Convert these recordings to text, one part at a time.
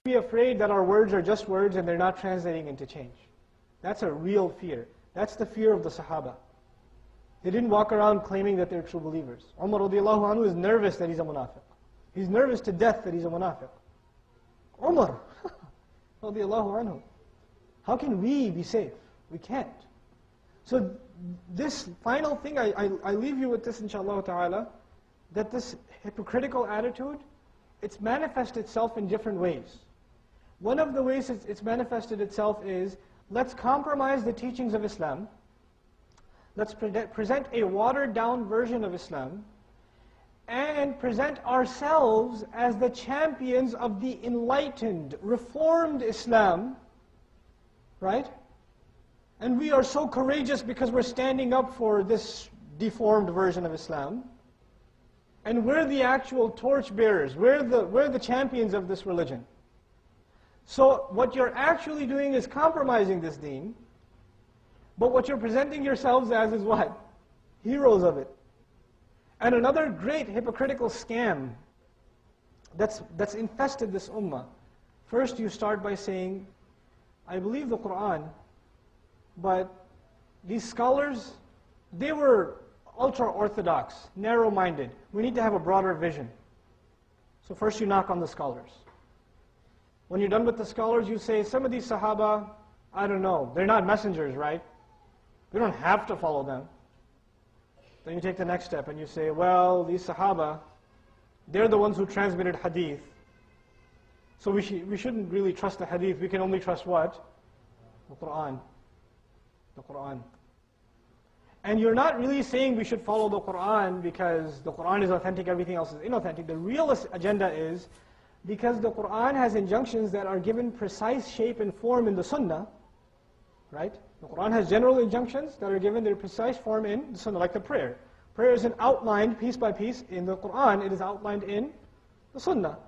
be afraid that our words are just words and they're not translating into change. That's a real fear. That's the fear of the Sahaba. They didn't walk around claiming that they're true believers. Umar radiallahu anhu is nervous that he's a munafiq. He's nervous to death that he's a munafiq. Umar radiallahu anhu. How can we be safe? We can't. So this final thing, I leave you with this inshaAllah ta'ala, that this hypocritical attitude, it's manifested itself in different ways. One of the ways it's manifested itself is, let's compromise the teachings of Islam. Let's present a watered down version of Islam and present ourselves as the champions of the enlightened, reformed Islam, right? And we are so courageous because we're standing up for this deformed version of Islam. And we're the actual torch bearers. We're the champions of this religion. So what you're actually doing is compromising this deen. But what you're presenting yourselves as is what? Heroes of it. And another great hypocritical scam that's infested this ummah. First you start by saying, I believe the Qur'an, but these scholars, they were ultra-orthodox, narrow-minded. We need to have a broader vision. So first you knock on the scholars. When you're done with the scholars, you say, some of these Sahaba, I don't know, they're not messengers, right? We don't have to follow them. Then you take the next step and you say, well, these Sahaba, they're the ones who transmitted hadith. So we shouldn't really trust the hadith. We can only trust what? The Qur'an. The Qur'an. And you're not really saying we should follow the Qur'an because the Qur'an is authentic, everything else is inauthentic. The real agenda is because the Qur'an has injunctions that are given precise shape and form in the Sunnah, right? The Qur'an has general injunctions that are given their precise form in the Sunnah, like the prayer. Prayer isn't outlined piece by piece in the Qur'an, it is outlined in the Sunnah,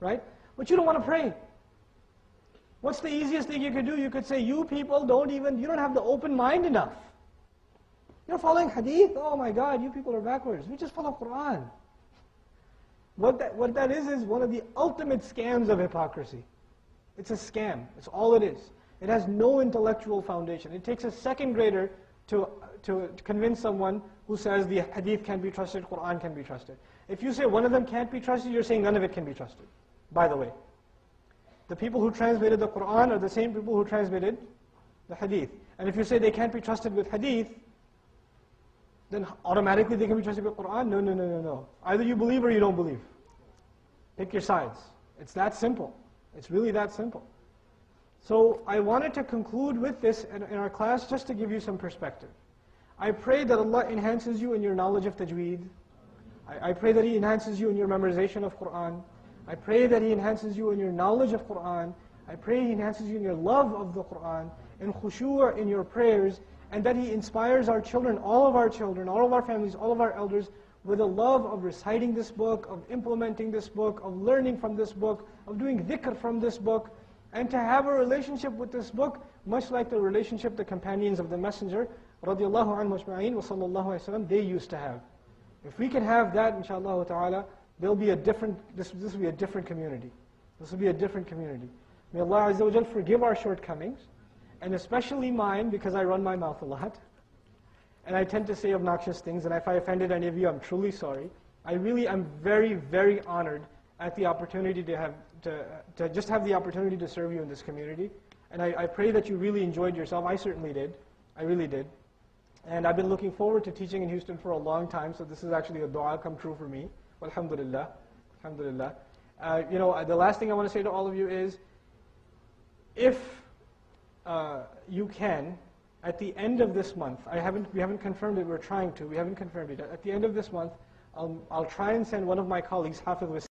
right? But you don't want to pray. What's the easiest thing you could do? You could say, you people you don't have the open mind enough. You're following hadith? Oh my God, you people are backwards. We just follow Qur'an. What that is one of the ultimate scams of hypocrisy. It's a scam. It's all it is. It has no intellectual foundation. It takes a second grader to convince someone who says the hadith can be trusted, Qur'an can be trusted. If you say one of them can't be trusted, you're saying none of it can be trusted. By the way, the people who translated the Qur'an are the same people who transmitted the hadith. And if you say they can't be trusted with hadith, then automatically they can be trusted with Qur'an? No. Either you believe or you don't believe. Pick your sides. It's that simple. It's really that simple. So I wanted to conclude with this in our class just to give you some perspective. I pray that Allah enhances you in your knowledge of tajweed. I pray that He enhances you in your memorization of Qur'an. I pray that He enhances you in your knowledge of Qur'an. I pray He enhances you in your love of the Qur'an, in khushu' in your prayers, and that He inspires our children, all of our families, all of our elders, with a love of reciting this book, of implementing this book, of learning from this book, of doing dhikr from this book, and to have a relationship with this book, much like the relationship the companions of the Messenger, radiallahu anhu ajma'in wa sallallahu alayhi wa sallam, they used to have. If we can have that, inshaAllah ta'ala, this will be a different community. This will be a different community. May Allah Azza wa Jal forgive our shortcomings, and especially mine, because I run my mouth a lot. And I tend to say obnoxious things, and if I offended any of you, I'm truly sorry. I really am very, very honored at the opportunity to just have the opportunity to serve you in this community. And I pray that you really enjoyed yourself. I certainly did. I really did. And I've been looking forward to teaching in Houston for a long time, so this is actually a dua come true for me. Alhamdulillah. Alhamdulillah. The last thing I want to say to all of you is, if you can, at the end of this month, we haven't confirmed it, we haven't confirmed it. At the end of this month, I'll try and send one of my colleagues, Hafiz